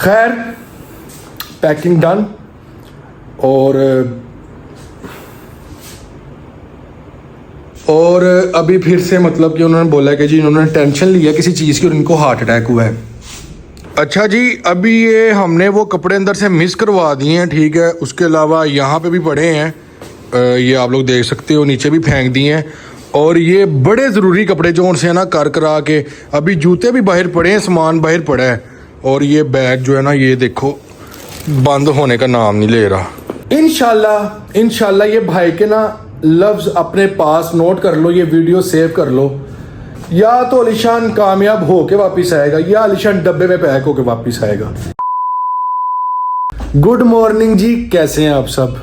खैर packing done. और अभी फिर से मतलब कि उन्होंने बोला कि जी इन्होंने टेंशन ली है किसी चीज़ की और इनको हार्ट अटैक हुआ है। अच्छा जी, अभी ये हमने वो कपड़े अंदर से मिस करवा दिए हैं, ठीक है। उसके अलावा यहाँ पे भी पड़े हैं, ये आप लोग देख सकते हो, नीचे भी फेंक दिए हैं। और ये बड़े ज़रूरी कपड़े जो उनसे है ना कर करा के, अभी जूते भी बाहर पड़े हैं, सामान बाहर पड़ा है। और ये बैग जो है ना, ये देखो बंद होने का नाम नहीं ले रहा। इंशाल्लाह ये भाई के ना लफ्ज़ अपने पास नोट कर लो, ये वीडियो सेव कर लो। या तो अलीशान कामयाब होके वापस आएगा या अलीशान डब्बे में पैक होके वापस आएगा। गुड मॉर्निंग जी, कैसे हैं आप सब।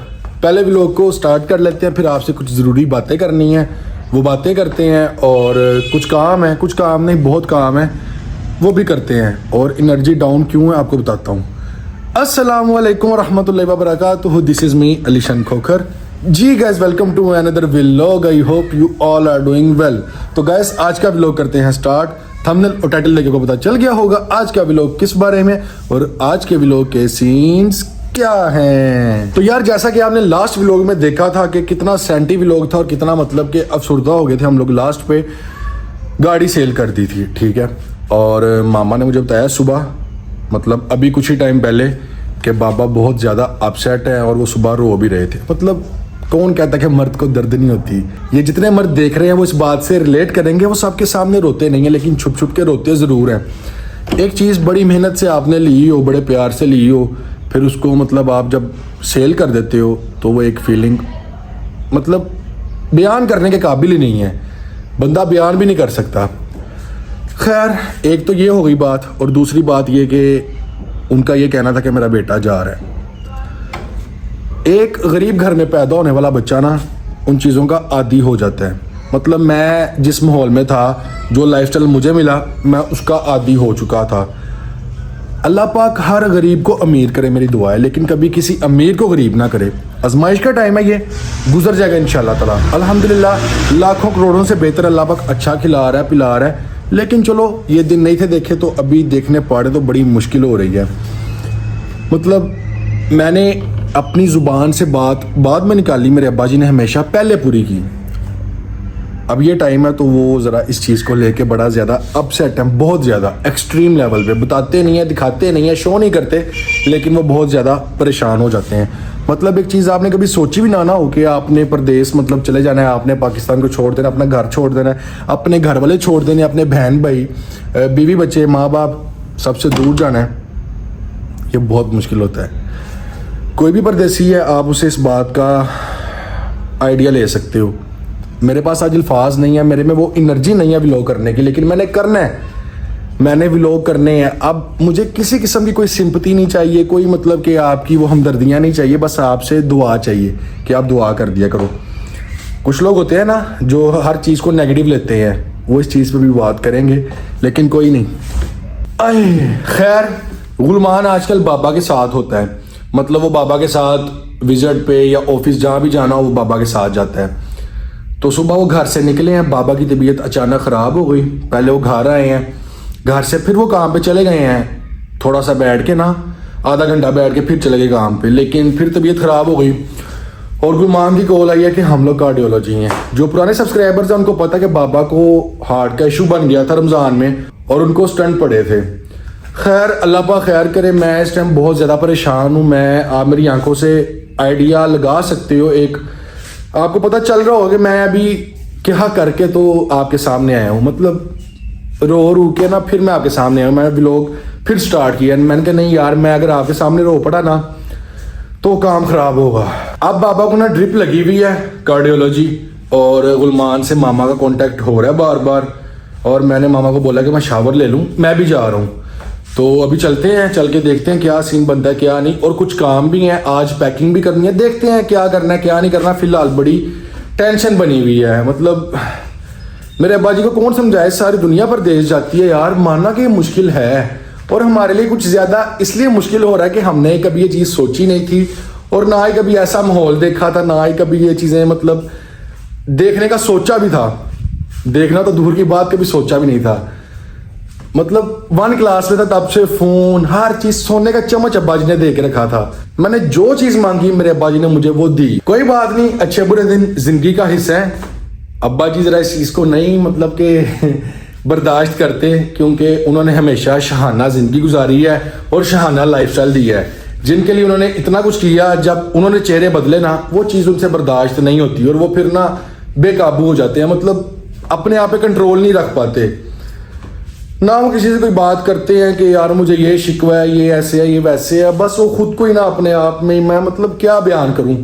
पहले व्लॉग को स्टार्ट कर लेते हैं, फिर आपसे कुछ ज़रूरी बातें करनी है, वो बातें करते हैं। और कुछ काम है, कुछ काम नहीं, बहुत काम है, वो भी करते हैं। और एनर्जी डाउन क्यों है आपको बताता हूँ। अस्सलामु अलैकुम रहमतुल्लाहि व बरकातुहू, this is me Alishan Khokhar ji. Guys welcome to another vlog, I hope you all are doing well. तो गाइस आज का व्लॉग करते हैं स्टार्ट। थंबनेल और टाइटल देख के पता चल गया होगा आज का व्लॉग किस बारे में और आज के व्लॉग के सीन्स क्या हैं। तो यार जैसा कि आपने लास्ट व्लॉग में देखा था कि कितना सैंटी व्लॉग था और कितना मतलब कि अफसुर्दा हो गए थे हम लोग। लास्ट पे गाड़ी सेल कर दी थी, ठीक है। और मामा ने मुझे बताया सुबह, मतलब अभी कुछ ही टाइम पहले, कि बाबा बहुत ज़्यादा अपसेट है और वो सुबह रो भी रहे थे। मतलब कौन कहता है कि मर्द को दर्द नहीं होती। ये जितने मर्द देख रहे हैं वो इस बात से रिलेट करेंगे। वो सबके सामने रोते नहीं है, लेकिन छुप छुप के रोते ज़रूर हैं। एक चीज़ बड़ी मेहनत से आपने ली हो, बड़े प्यार से ली हो, फिर उसको मतलब आप जब सेल कर देते हो तो वो एक फीलिंग मतलब बयान करने के काबिल ही नहीं है, बंदा बयान भी नहीं कर सकता। खैर एक तो ये हो गई बात। और दूसरी बात ये कि उनका ये कहना था कि मेरा बेटा जा रहा है। एक गरीब घर में पैदा होने वाला बच्चा ना उन चीज़ों का आदी हो जाता है। मतलब मैं जिस माहौल में था, जो लाइफस्टाइल मुझे मिला, मैं उसका आदी हो चुका था। अल्लाह पाक हर गरीब को अमीर करे, मेरी दुआ है, लेकिन कभी किसी अमीर को गरीब ना करे। आजमाइश का टाइम है, ये गुजर जाएगा इंशाल्लाह ताला। अल्हम्दुलिल्लाह लाखों करोड़ों से बेहतर अल्लाह पाक अच्छा खिला रहा है, पिला रहा है। लेकिन चलो ये दिन नहीं थे देखे तो अभी देखने पड़े तो बड़ी मुश्किल हो रही है। मतलब मैंने अपनी ज़ुबान से बात बाद में निकाली, मेरे अब्बा जी ने हमेशा पहले पूरी की। अब ये टाइम है तो वो ज़रा इस चीज़ को लेके बड़ा ज़्यादा अपसेट है, बहुत ज़्यादा एक्सट्रीम लेवल पे। बताते नहीं है, दिखाते नहीं है, शो नहीं करते, लेकिन वो बहुत ज़्यादा परेशान हो जाते हैं। मतलब एक चीज़ आपने कभी सोची भी ना हो कि आपने परदेश मतलब चले जाना है, आपने पाकिस्तान को छोड़ देना, अपना घर छोड़ देना है, अपने घर वाले छोड़ देने, अपने बहन भाई, बीवी बच्चे, माँ बाप, सबसे दूर जाना है। ये बहुत मुश्किल होता है। कोई भी परदेसी है, आप उसे इस बात का आइडिया ले सकते हो। मेरे पास आज अल्फाज नहीं है, मेरे में वो एनर्जी नहीं है व्लॉग करने की, लेकिन मैंने करना है, मैंने व्लॉग करने हैं। अब मुझे किसी किस्म की कोई सिंपैथी नहीं चाहिए, कोई मतलब कि आपकी वो हमदर्दियाँ नहीं चाहिए, बस आपसे दुआ चाहिए कि आप दुआ कर दिया करो। कुछ लोग होते हैं ना जो हर चीज़ को नेगेटिव लेते हैं, वो इस चीज़ पर भी बात करेंगे, लेकिन कोई नहीं। खैर गुलमान आजकल बाबा के साथ होता है, मतलब वो बाबा के साथ विजिट पे या ऑफिस जहाँ भी जाना हो वो बाबा के साथ जाता है। तो सुबह वो घर से निकले हैं, बाबा की तबीयत अचानक ख़राब हो गई। पहले वो घर आए हैं, घर से फिर वो काम पे चले गए हैं, थोड़ा सा बैठ के ना, आधा घंटा बैठ के फिर चले गए काम पे, लेकिन फिर तबीयत ख़राब हो गई। और गुलमान की कॉल आई है कि हम लोग कार्डियोलॉजी हैं। जो पुराने सब्सक्राइबर्स हैं उनको पता है कि बाबा को हार्ट का इशू बन गया था रमज़ान में और उनको स्टंट पड़े थे। खैर अल्लाह पाक खैर करे। मैं इस टाइम बहुत ज़्यादा परेशान हूँ। मैं आप मेरी आंखों से आइडिया लगा सकते हो, एक आपको पता चल रहा होगा कि मैं अभी क्या करके तो आपके सामने आया हूँ। मतलब रो के ना फिर मैं आपके सामने आया, मैंने व्लॉग फिर स्टार्ट किया। मैंने कहा नहीं यार, मैं अगर आपके सामने रो पड़ा ना तो काम ख़राब होगा। अब बाबा को ना ड्रिप लगी हुई है कार्डियोलॉजी, और गुलमान से मामा का कांटेक्ट हो रहा है बार बार। और मैंने मामा को बोला कि मैं शावर ले लूँ, मैं भी जा रहा हूँ। तो अभी चलते हैं, चल के देखते हैं क्या सीन बनता है क्या नहीं। और कुछ काम भी हैं, आज पैकिंग भी करनी है, देखते हैं क्या करना है क्या नहीं करना। फिलहाल बड़ी टेंशन बनी हुई है। मतलब मेरे अब्बा जी को कौन समझाए, सारी दुनिया पर देश जाती है यार, मानना कि ये मुश्किल है। और हमारे लिए कुछ ज़्यादा इसलिए मुश्किल हो रहा है कि हमने कभी ये चीज़ सोची नहीं थी और ना ही कभी ऐसा माहौल देखा था, ना ही कभी ये चीज़ें मतलब देखने का सोचा भी था। देखना तो दूर की बात, कभी सोचा भी नहीं था। मतलब 1 क्लास में था तब से फोन हर चीज, सोने का चम्मच अब्बा जी ने दे के रखा था। मैंने जो चीज मांगी मेरे अब्बा जी ने मुझे वो दी। कोई बात नहीं, अच्छे बुरे दिन जिंदगी का हिस्सा है। अब्बा जी जरा इस चीज को नहीं मतलब के बर्दाश्त करते, क्योंकि उन्होंने हमेशा शहाना जिंदगी गुजारी है और शहाना लाइफस्टाइल दी है। जिनके लिए उन्होंने इतना कुछ किया, जब उन्होंने चेहरे बदले ना, वो चीज उनसे बर्दाश्त नहीं होती और वो फिर ना बेकाबू हो जाते हैं, मतलब अपने आप पे कंट्रोल नहीं रख पाते ना। वो किसी से कोई बात करते हैं कि यार मुझे ये शिकवा है, ये ऐसे है, ये वैसे है, बस वो खुद को ही ना अपने आप में, मैं मतलब क्या बयान करूं।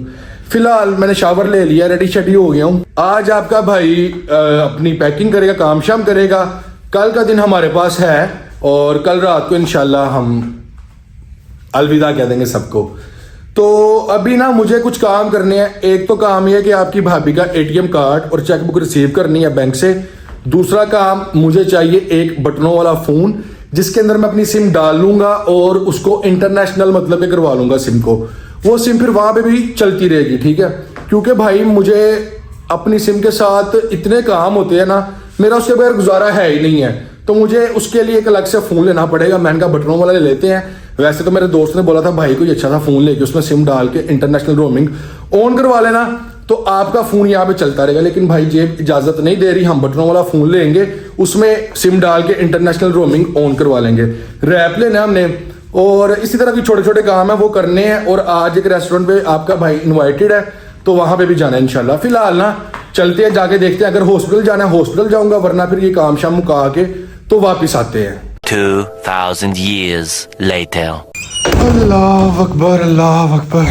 फिलहाल मैंने शावर ले लिया, रेडी शेडी हो गया हूं। आज आपका भाई अपनी पैकिंग करेगा, काम शाम करेगा। कल का दिन हमारे पास है और कल रात को इंशाल्लाह हम अलविदा कह देंगे सबको। तो अभी ना मुझे कुछ काम करने हैं। एक तो काम ये है कि आपकी भाभी का एटीएम कार्ड और चेकबुक रिसीव करनी है बैंक से। दूसरा काम, मुझे चाहिए एक बटनों वाला फोन जिसके अंदर मैं अपनी सिम डाल लूंगा और उसको इंटरनेशनल मतलब के करवा लूंगा सिम को। वो सिम फिर वहां पे भी चलती रहेगी, ठीक है। क्योंकि भाई मुझे अपनी सिम के साथ इतने काम होते हैं ना, मेरा उसके बगैर गुजारा है ही नहीं है। तो मुझे उसके लिए एक अलग से फोन लेना पड़ेगा। मैंने कहा बटनों वाला ले लेते हैं। वैसे तो मेरे दोस्त ने बोला था भाई कोई अच्छा सा फोन लेके उसमें सिम डाल के इंटरनेशनल रोमिंग ऑन करवा लेना तो आपका फोन यहाँ पे चलता रहेगा, लेकिन भाई जेब इजाजत नहीं दे रही। हम बटनों वाला फोन लेंगे, उसमें सिम डाल के इंटरनेशनल रोमिंग ऑन करवा लेंगे। रैप लेना हमने और इसी तरह के छोटे छोटे काम है वो करने हैं। और आज एक रेस्टोरेंट पे आपका भाई इन्वाइटेड है तो वहां पे भी जाना है इंशाल्लाह। फिलहाल ना चलते हैं, जाके देखते हैं। अगर हॉस्पिटल जाना है हॉस्पिटल जाऊंगा, वरना फिर ये काम शाम मुका के तो वापिस आते हैं। 2000 years later. Allah Akbar, Allah Akbar.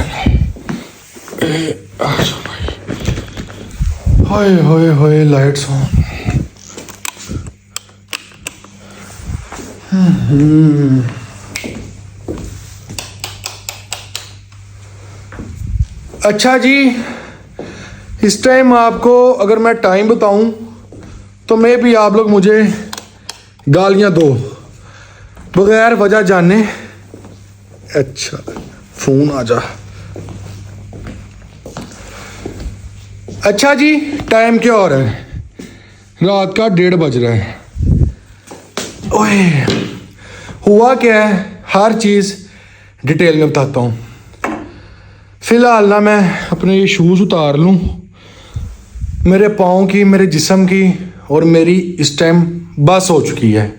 Hi hi hi, lights on. अच्छा जी, इस टाइम आपको अगर मैं टाइम बताऊं तो मैं भी आप लोग मुझे गालियां दो बगैर वजह जाने। अच्छा फोन आ जा। अच्छा जी, टाइम क्या हो रहा है? रात का 1:30 बज रहा है। ओए, हुआ क्या है हर चीज़ डिटेल में बताता हूँ। फिलहाल ना मैं अपने ये शूज़ उतार लूँ, मेरे पाँव की, मेरे जिस्म की और मेरी इस टाइम बस हो चुकी है।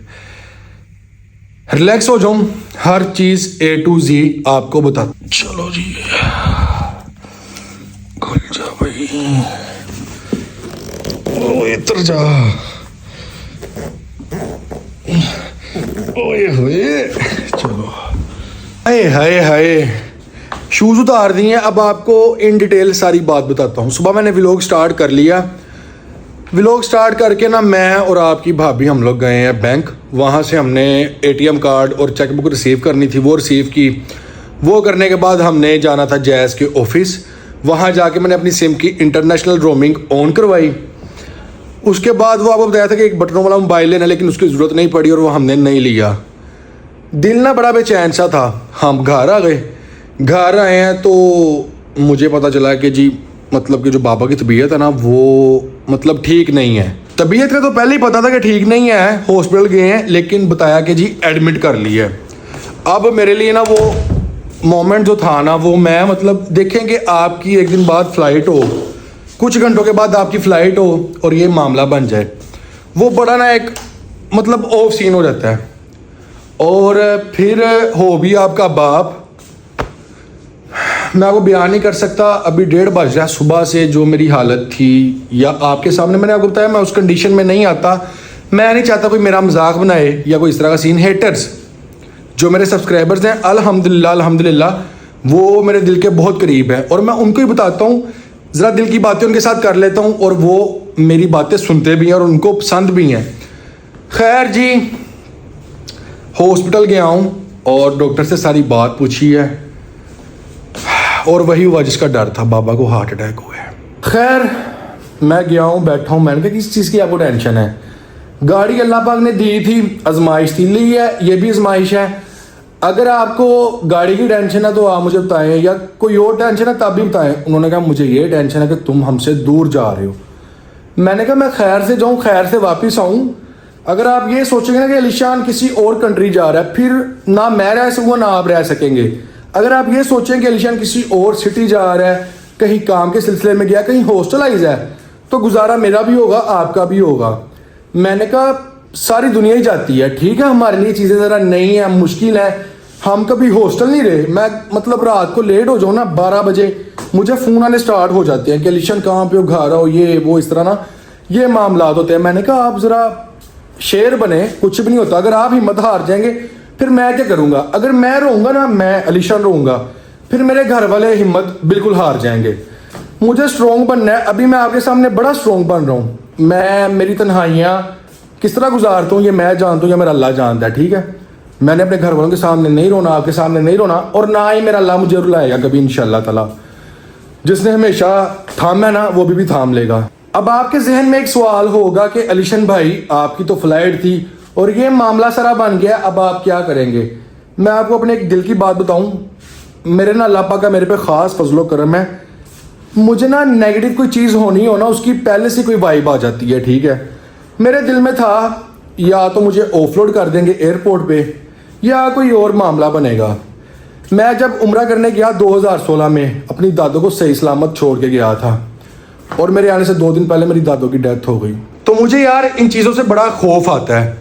रिलैक्स हो जाऊँ, हर चीज़ A to Z आपको बता। चलो जी, खुल जा भाई, ओ इधर जा। ओए होए, चलो। हाय हाय हाय, शूज़ उतार दिए। अब आपको इन डिटेल सारी बात बताता हूँ। सुबह मैंने व्लॉग स्टार्ट कर लिया। व्लॉग स्टार्ट करके ना मैं और आपकी भाभी हम लोग गए हैं बैंक। वहाँ से हमने एटीएम कार्ड और चेकबुक रिसीव करनी थी, वो रिसीव की। वो करने के बाद हमने जाना था जैज़ के ऑफिस। वहाँ जाके मैंने अपनी सिम की इंटरनेशनल रोमिंग ऑन करवाई। उसके बाद वो आपको बताया था कि एक बटनों वाला मोबाइल लेना, लेकिन उसकी ज़रूरत नहीं पड़ी और वो हमने नहीं लिया। दिल ना बड़ा बेचैन सा था। हम घर आ गए। घर आए हैं तो मुझे पता चला कि जी मतलब कि जो बाबा की तबीयत है ना वो मतलब ठीक नहीं है। तबीयत का तो पहले ही पता था कि ठीक नहीं है, हॉस्पिटल गए हैं, लेकिन बताया कि जी एडमिट कर लिया है। अब मेरे लिए ना वो मोमेंट जो था ना, वो मैं मतलब देखें कि आपकी एक दिन बाद फ़्लाइट हो, कुछ घंटों के बाद आपकी फ़्लाइट हो और ये मामला बन जाए, वो बड़ा ना एक मतलब ऑफ सीन हो जाता है। और फिर हो भी आपका बाप, मैं आपको बयान नहीं कर सकता। अभी 1:30 बज रहा है। सुबह से जो मेरी हालत थी, या आपके सामने मैंने आपको बताया, मैं उस कंडीशन में नहीं आता। मैं नहीं चाहता कोई मेरा मजाक बनाए या कोई इस तरह का सीन। हेटर्स जो मेरे सब्सक्राइबर्स हैं, अल्हम्दुलिल्लाह अल्हम्दुलिल्लाह, वो मेरे दिल के बहुत करीब है और मैं उनको ही बताता हूँ, ज़रा दिल की बातें उनके साथ कर लेता हूँ और वो मेरी बातें सुनते भी हैं और उनको पसंद भी हैं। खैर जी, हॉस्पिटल गया हूँ और डॉक्टर से सारी बात पूछी है और वही हुआ जिसका डर था, बाबा को हार्ट अटैक हुआ है। खैर मैं गया हूँ, बैठा हूँ। मैंने कहा किस चीज़ की आपको टेंशन है? गाड़ी अल्लाह पाक ने दी थी, आजमाइश थी, ली है, ये भी आजमाइश है। अगर आपको गाड़ी की टेंशन है तो आप मुझे बताएं, या कोई और टेंशन है तब भी बताएं। उन्होंने कहा मुझे ये टेंशन है कि तुम हमसे दूर जा रहे हो। मैंने कहा मैं खैर से जाऊँ, खैर से वापस आऊँ, अगर आप ये सोचेंगे ना कि अलीशान किसी और कंट्री जा रहा है, फिर ना मैं रह सकूँगा ना आप रह सकेंगे। अगर आप ये सोचें कि अलीशान किसी और सिटी जा रहा है, कहीं काम के सिलसिले में गया, कहीं हॉस्टलाइज है, तो गुजारा मेरा भी होगा आपका भी होगा। मैंने कहा सारी दुनिया ही जाती है, ठीक है, हमारे लिए चीज़ें ज़रा नई हैं, मुश्किल है, हम कभी हॉस्टल नहीं रहे। मैं मतलब रात को लेट हो जाऊँ ना 12 बजे, मुझे फ़ोन आने स्टार्ट हो जाते हैं कि अलीशान कहाँ पे हो, घर आओ, ये वो, इस तरह ना ये मामला होते हैं। मैंने कहा आप ज़रा शेर बने, कुछ भी नहीं होता। अगर आप हिम्मत हार जाएंगे फिर मैं क्या करूँगा? अगर मैं रहूँगा ना, मैं अलीशान रहूँगा, फिर मेरे घर वाले हिम्मत बिल्कुल हार जाएंगे। मुझे स्ट्रॉन्ग बनना है। अभी मैं आपके सामने बड़ा स्ट्रॉन्ग बन रहा हूँ। मैं मेरी तन्हाइयाँ किस तरह गुजारता हूँ ये मैं जानता हूँ या मेरा अल्लाह जानता है, ठीक है। मैंने अपने घर वालों के सामने नहीं रोना, आपके सामने नहीं रोना, और ना ही मेरा अल्लाह मुझे रुलाएगा कभी इंशाअल्लाह ताला। जिसने हमेशा थामा है ना वो भी थाम लेगा। अब आपके जहन में एक सवाल होगा कि अलीशान भाई आपकी तो फ्लाइट थी और ये मामला सारा बन गया, अब आप क्या करेंगे? मैं आपको अपने एक दिल की बात बताऊं, मेरे ना अल्लाह पाक का मेरे पे ख़ास फजलो करम है। मुझे ना नेगेटिव कोई चीज़ होनी हो ना, उसकी पहले से कोई वाइब आ जाती है, ठीक है। मेरे दिल में था या तो मुझे ऑफलोड कर देंगे एयरपोर्ट पे या कोई और मामला बनेगा। मैं जब उम्रा करने गया 2016 में, अपनी दादों को सही सलामत छोड़ के गया था और मेरे आने से 2 दिन पहले मेरी दादों की डेथ हो गई। तो मुझे यार इन चीज़ों से बड़ा खौफ आता है।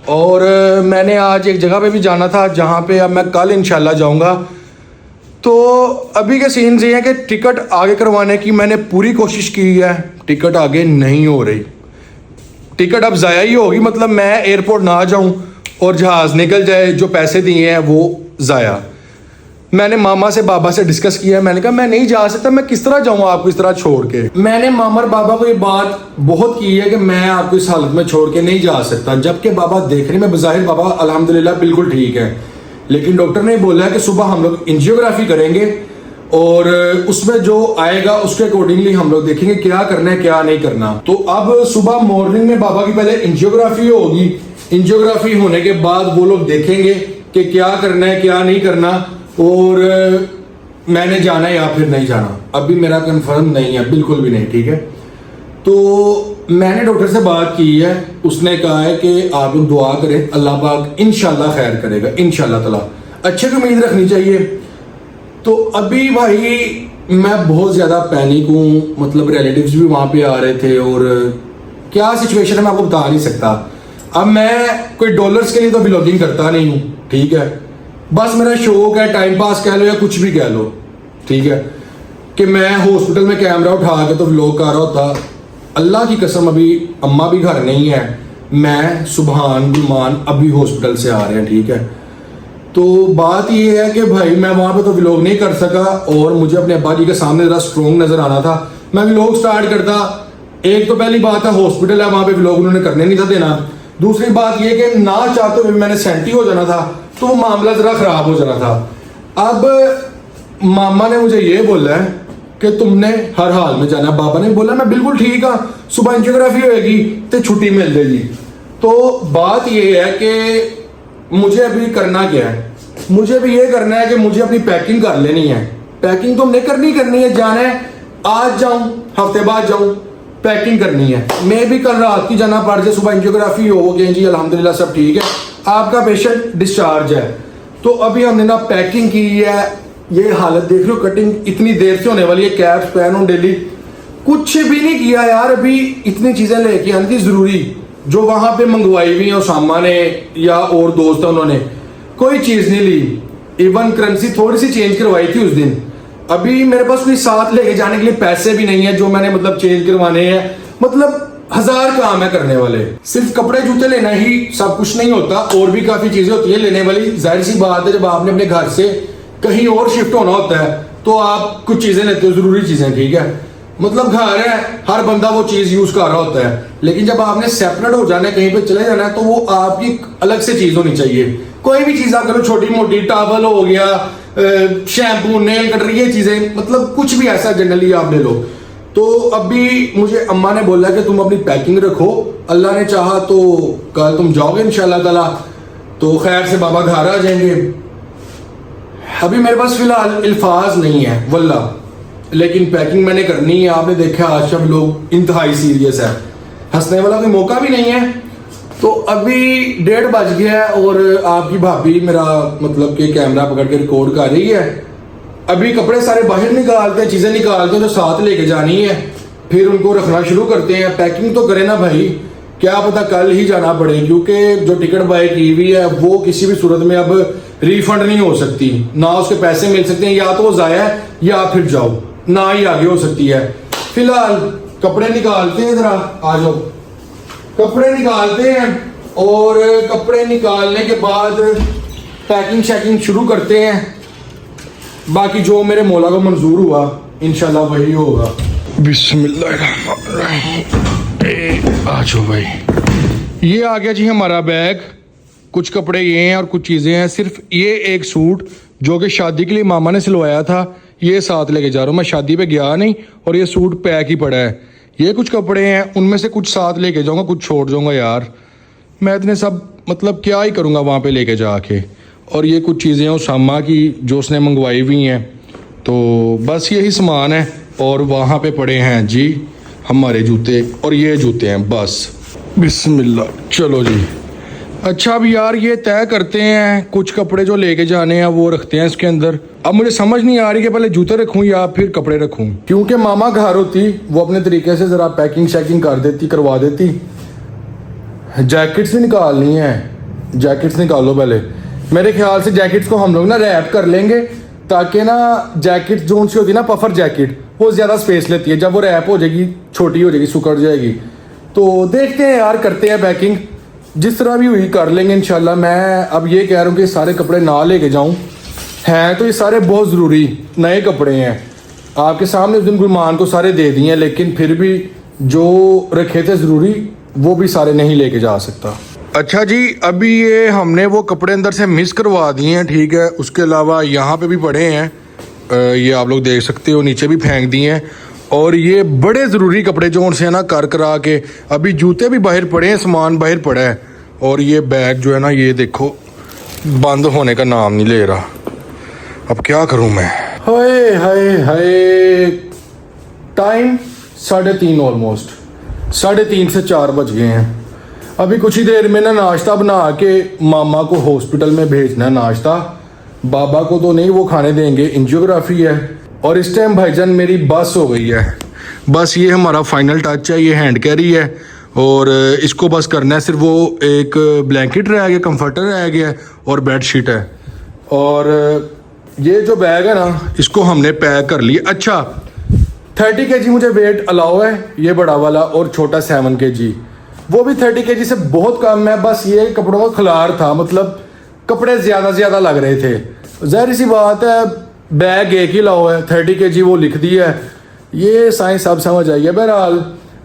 और मैंने आज एक जगह पे भी जाना था जहाँ पे अब मैं कल इंशाल्लाह जाऊँगा। तो अभी के सीन्स ये हैं कि टिकट आगे करवाने की मैंने पूरी कोशिश की है, टिकट आगे नहीं हो रही। टिकट अब ज़ाया ही होगी, मतलब मैं एयरपोर्ट ना जाऊँ और जहाज़ निकल जाए, जो पैसे दिए हैं वो ज़ाया। मैंने मामा से बाबा से डिस्कस किया, मैंने कहा मैं नहीं जा सकता, मैं किस तरह जाऊँ आपको इस तरह छोड़ के। मैंने मामा और बाबा को ये बात बहुत की है कि मैं आपको इस हालत में छोड़ के नहीं जा सकता, जबकि बाबा देखने में बज़ाहिर बाबा अल्हम्दुलिल्लाह बिल्कुल ठीक है, लेकिन डॉक्टर ने बोला है कि सुबह हम लोग एंजियोग्राफी करेंगे और उसमें जो आएगा उसके अकॉर्डिंगली हम लोग देखेंगे क्या करना है क्या नहीं करना। तो अब सुबह मॉर्निंग में बाबा की पहले एंजियोग्राफी होगी, एंजियोग्राफी होने के बाद वो लोग देखेंगे कि क्या करना है क्या नहीं करना, और मैंने जाना है या फिर नहीं जाना, अभी मेरा कंफर्म नहीं है, बिल्कुल भी नहीं, ठीक है। तो मैंने डॉक्टर से बात की है, उसने कहा है कि आप लोग दुआ करें, अल्लाह पाक इंशाल्लाह खैर करेगा इंशाल्लाह ताला, अच्छे की उम्मीद रखनी चाहिए। तो अभी भाई मैं बहुत ज़्यादा पैनिक हूँ, मतलब रिलेटिव्स भी वहाँ पे आ रहे थे और क्या सिचुएशन है मैं आपको बता नहीं सकता। अब मैं कोई डॉलर्स के लिए तो व्लॉगिंग करता नहीं हूँ, ठीक है, बस मेरा शौक है, टाइम पास कह लो या कुछ भी कह लो, ठीक है, कि मैं हॉस्पिटल में कैमरा उठा के तो व्लॉग कर रहा होता। अल्लाह की कसम अभी अम्मा भी घर नहीं है, मैं सुबहान गुलमान अभी हॉस्पिटल से आ रहे हैं, ठीक है। तो बात ये है कि भाई मैं वहाँ पे तो व्लॉग नहीं कर सका और मुझे अपने अब्बा जी के सामने ज़रा स्ट्रॉन्ग नज़र आना था, मैं व्लॉग स्टार्ट करता। एक तो पहली बात है हॉस्पिटल है, वहाँ पे व्लॉग उन्होंने करने नहीं था देना। दूसरी बात ये कि ना चाहते हुए मैंने सेंटी हो जाना था, तो मामला ज़रा ख़राब हो जाना था। अब मामा ने मुझे ये बोला है कि तुमने हर हाल में जाना। बाबा ने बोला मैं बिल्कुल ठीक हाँ, सुबह एंजियोग्राफी होएगी तो छुट्टी मिल जाएगी। तो बात ये है कि मुझे अभी करना क्या है, मुझे भी ये करना है कि मुझे अपनी पैकिंग कर लेनी है। पैकिंग तो हमने करनी है, जाना है, आज जाऊँ हफ्ते बाद जाऊँ, पैकिंग करनी है। मैं भी कल रात की जाना पड़ जाए, सुबह एंजियोग्राफी हो गई जी अल्हम्दुलिल्लाह सब ठीक है, आपका पेशेंट डिस्चार्ज है। तो अभी हमने ना पैकिंग की है, ये हालत देख लो, कटिंग इतनी देर से होने वाली है, कैप्स पहनो डेली, कुछ भी नहीं किया यार। अभी इतनी चीज़ें लेके आनी थी ज़रूरी, जो वहाँ पे मंगवाई हुई है उसामा ने या और दोस्त है उन्होंने, कोई चीज़ नहीं ली। इवन करेंसी थोड़ी सी चेंज करवाई थी उस दिन। अभी मेरे पास कोई साथ लेके जाने के लिए पैसे भी नहीं है जो मैंने मतलब चेंज करवाने हैं, मतलब 1000 काम है करने वाले। सिर्फ कपड़े जूते लेना ही सब कुछ नहीं होता, और भी काफ़ी चीज़ें होती है लेने वाली। जाहिर सी बात है जब आपने अपने घर से कहीं और शिफ्ट होना होता है तो आप कुछ चीज़ें लेते हो, ज़रूरी चीज़ें, ठीक है, मतलब घर है, हर बंदा वो चीज़ यूज़ कर रहा होता है। लेकिन जब आपने सेपरेट हो जाना है, कहीं पे चले जाना है, तो वो आपकी अलग से चीज़ होनी चाहिए। कोई भी चीज़ आप करो, छोटी मोटी टॉवल हो गया, शैम्पू, नेल कटर, ये चीज़ें, मतलब कुछ भी ऐसा जनरली आप ले लो। तो अभी मुझे अम्मा ने बोला कि तुम अपनी पैकिंग रखो, अल्लाह ने चाहा तो कल तुम जाओगे इंशाल्लाह ताला, तो खैर से बाबा घर आ जाएंगे। अभी मेरे पास फिलहाल अल्फाज नहीं है वल्ला, लेकिन पैकिंग मैंने करनी है। आपने देखा आज सब लोग इंतहाई सीरियस है, हंसने वाला कोई मौका भी नहीं है। तो अभी 1:30 बज गया है और आपकी भाभी मेरा मतलब कि कैमरा पकड़ के रिकॉर्ड कर रही है। अभी कपड़े सारे बाहर निकालते हैं, चीज़ें निकालते हैं जो साथ लेके जानी है, फिर उनको रखना शुरू करते हैं। पैकिंग तो करें ना भाई, क्या पता कल ही जाना पड़े, क्योंकि जो टिकट बाय की हुई है वो किसी भी सूरत में अब रिफंड नहीं हो सकती, ना उसके पैसे मिल सकते हैं, या तो वो ज़ाया है या फिर जाओ, ना ही आगे हो सकती है। फिलहाल कपड़े निकालते हैं, जरा आ जाओ, कपड़े निकालते हैं और कपड़े निकालने के बाद पैकिंग शैकिंग शुरू करते हैं। बाकी जो मेरे मौला को मंजूर हुआ इंशाल्लाह वही होगा। बिस्मिल्लाहिर्रहमानिर्रहीम। आ जाओ भाई, ये आ गया जी हमारा बैग। कुछ कपड़े ये हैं और कुछ चीज़ें हैं। सिर्फ ये एक सूट जो कि शादी के लिए मामा ने सिलवाया था, ये साथ लेके जा रहा हूँ। मैं शादी पे गया नहीं और ये सूट पैक ही पड़ा है। ये कुछ कपड़े हैं, उनमें से कुछ साथ लेके जाऊँगा, कुछ छोड़ जाऊँगा। यार मैं इतने सब मतलब क्या ही करूँगा वहाँ पे लेके जाके। और ये कुछ चीज़ें हैं उसामा की जो उसने मंगवाई हुई हैं, तो बस यही सामान है। और वहाँ पे पड़े हैं जी हमारे जूते, और ये जूते हैं बस। बिस्मिल्लाह, चलो जी। अच्छा अब यार ये तय करते हैं, कुछ कपड़े जो लेके जाने हैं वो रखते हैं इसके अंदर। अब मुझे समझ नहीं आ रही कि पहले जूते रखूं या फिर कपड़े रखूं, क्योंकि मामा घर होती वो अपने तरीके से ज़रा पैकिंग शैकिंग कर देती, करवा देती। जैकेट्स भी निकालनी है, जैकेट्स निकालो पहले। मेरे ख्याल से जैकेट्स को हम लोग ना रैप कर लेंगे, ताकि ना जैकेट जो सी होती है ना पफर जैकेट, वो ज़्यादा स्पेस लेती है। जब वो रैप हो जाएगी, छोटी हो जाएगी, सुकड़ जाएगी। तो देखते हैं यार, करते हैं पैकिंग, जिस तरह भी हुई कर लेंगे इंशाल्लाह। मैं अब ये कह रहा हूँ कि सारे कपड़े ना लेके जाऊँ, हैं तो ये सारे बहुत ज़रूरी नए कपड़े हैं। आपके सामने उस दिन गुलमान को सारे दे दिए हैं, लेकिन फिर भी जो रखे थे ज़रूरी वो भी सारे नहीं लेके जा सकता। अच्छा जी, अभी ये हमने वो कपड़े अंदर से मिस करवा दिए हैं, ठीक है। उसके अलावा यहाँ पे भी पड़े हैं, ये आप लोग देख सकते हो, नीचे भी फेंक दिए हैं। और ये बड़े ज़रूरी कपड़े जो उनसे है ना कर करा के, अभी जूते भी बाहर पड़े हैं, सामान बाहर पड़ा है। और ये बैग जो है ना, ये देखो बंद होने का नाम नहीं ले रहा। अब क्या करूं मैं। हाय हाय हाय, टाइम 3:30, ऑलमोस्ट 3:30 से 4 बज गए हैं। अभी कुछ ही देर में ना नाश्ता बना के मामा को हॉस्पिटल में भेजना है। नाश्ता बाबा को तो नहीं, वो खाने देंगे, एंजियोग्राफी है। और इस टाइम भाईजान मेरी बस हो गई है। बस ये हमारा फाइनल टच है, ये हैंड कैरी है और इसको बस करना है। सिर्फ वो एक ब्लैंकेट रह गया, कंफर्टर रह गया और बेड शीट है। और ये जो बैग है ना, इसको हमने पैक कर लिया। अच्छा 30 kg मुझे वेट अलाउ है, ये बड़ा वाला, और छोटा 7 kg, वो भी 30 kg से बहुत कम है। बस ये कपड़ों का खिलार था, मतलब कपड़े ज़्यादा लग रहे थे। जाहिर सी बात है, बैग एक ही लाओ है, 30 kg वो लिख दी है। ये साइंस सब समझ आई है। बहरहाल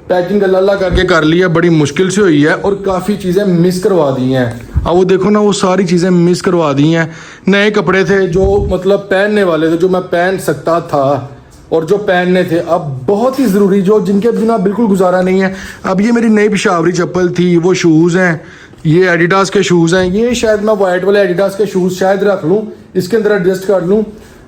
पैकिंग अल्लाह करके कर लिया, बड़ी मुश्किल से हुई है और काफ़ी चीज़ें मिस करवा दी हैं। अब वो देखो ना, वो सारी चीज़ें मिस करवा दी हैं। नए कपड़े थे जो मतलब पहनने वाले थे, जो मैं पहन सकता था और जो पहनने थे, अब बहुत ही ज़रूरी, जो जिनके बिना बिल्कुल गुजारा नहीं है। अब ये मेरी नई पिशावरी चप्पल थी, वो शूज़ हैं, ये एडिडास के शूज़ हैं। ये शायद मैं वाइट वाले एडिडास के शूज़ शायद रख लूँ, इसके अंदर एडजस्ट कर लूँ,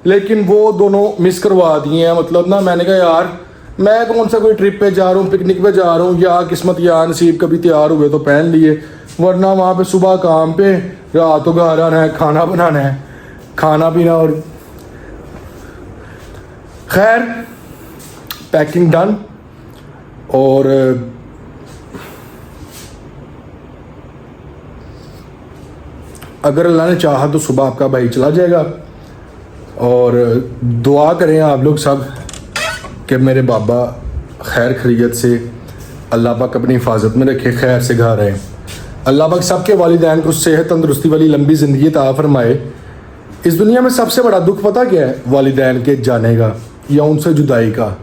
लेकिन वो दोनों मिस करवा दिए हैं। मतलब ना मैंने कहा यार, मैं कौन सा कोई ट्रिप पे जा रहा हूँ, पिकनिक पे जा रहा हूँ, या किस्मत या नसीब कभी तैयार हुए तो पहन लिए, वरना वहाँ पे सुबह काम पे, रात को घर आना है, खाना बनाना है, खाना पीना। और खैर पैकिंग डन। और अगर अल्लाह ने चाहा तो सुबह आपका भाई चला जाएगा। और दुआ करें आप लोग सब कि मेरे बाबा खैर खैरियत से, अल्लाह पाक अपनी हिफाजत में रखे, खैर से घर आए। अल्लाह पाक सबके वालिदैन को सेहत तंदुरुस्ती वाली लंबी ज़िंदगी अता फरमाए। इस दुनिया में सबसे बड़ा दुख पता क्या है? वालिदैन के जाने का या उनसे जुदाई का।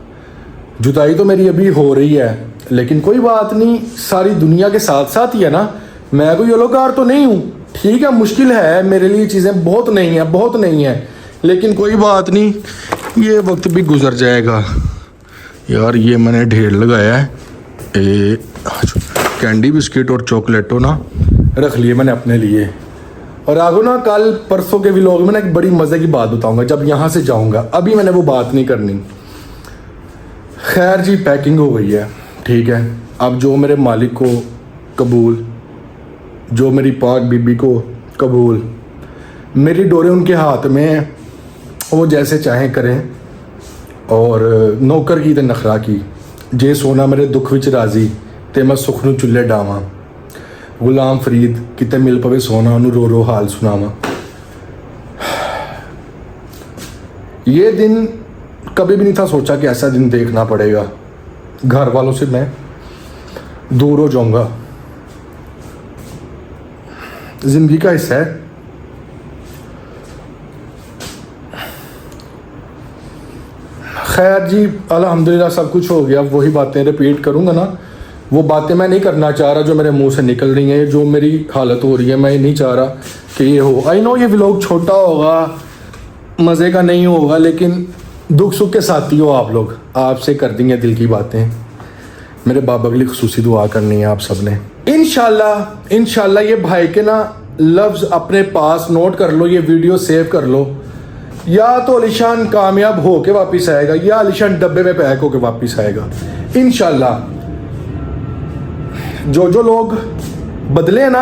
जुदाई तो मेरी अभी हो रही है, लेकिन कोई बात नहीं, सारी दुनिया के साथ साथ ही है ना। मैं कोई यलोकार तो नहीं हूँ, ठीक है, मुश्किल है मेरे लिए, चीज़ें बहुत नहीं है, लेकिन कोई बात नहीं, ये वक्त भी गुजर जाएगा। यार ये मैंने ढेर लगाया है, कैंडी बिस्किट और चॉकलेटो ना रख लिए मैंने अपने लिए। और आगो ना कल परसों के व्लॉग में ना एक बड़ी मज़े की बात बताऊंगा जब यहाँ से जाऊंगा, अभी मैंने वो बात नहीं करनी। खैर जी पैकिंग हो गई है, ठीक है। अब जो मेरे मालिक को कबूल जो मेरी पाक बीबी को कबूल। मेरी डोरे उनके हाथ में है, वो जैसे चाहें करें। और नौकर की ते नखरा की, जे सोना मेरे दुख विच राजी ते मैं सुख नूं चुल्हे डावां। गुलाम फरीद किते मिल पवे सोना, उन्होंने रो रो हाल सुनावा। ये दिन कभी भी नहीं था सोचा कि ऐसा दिन देखना पड़ेगा। घर वालों से मैं दूर हो जाऊंगा, जिंदगी का हिस्सा है। खैर जी, अल्हम्दुलिल्लाह सब कुछ हो गया। वही बातें रिपीट करूँगा ना, वो बातें मैं नहीं करना चाह रहा जो मेरे मुंह से निकल रही हैं, जो मेरी हालत हो रही है। मैं ये नहीं चाह रहा कि ये हो। आई नो ये व्लॉग छोटा होगा, मज़े का नहीं होगा, लेकिन दुख सुख के साथी हो आप लोग। आपसे कर दी हैं दिल की बातें। मेरे बाबा के लिए खुसूसी दुआ करनी है आप सब ने। इंशाल्लाह ये भाई के ना लफ्ज़ अपने पास नोट कर लो, ये वीडियो सेव कर लो। या तो अलीशान कामयाब हो के वापस आएगा, या अलीशान डब्बे में पैक होके वापस आएगा इंशाल्लाह। जो लोग बदले हैं ना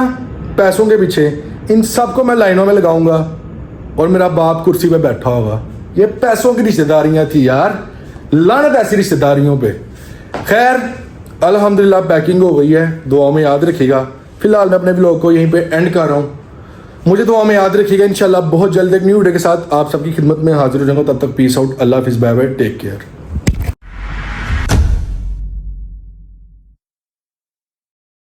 पैसों के पीछे, इन सबको मैं लाइनों में लगाऊंगा और मेरा बाप कुर्सी पे बैठा होगा। ये पैसों की रिश्तेदारियां थी यार, लानत ऐसी रिश्तेदारियों पे। खैर अल्हम्दुलिल्लाह पैकिंग हो गई है, दुआओं में याद रखिएगा। फिलहाल मैं अपने व्लॉग को यहीं पे एंड कर रहा हूँ। मुझे दुआ में याद रखिएगा। इंशाल्लाह बहुत जल्द एक न्यू वीडियो के साथ आप सबकी खिदमत में हाजिर हो जाऊंगा। तब तक पीस आउट, अल्लाह हाफिज़, बाय बाय, टेक केयर।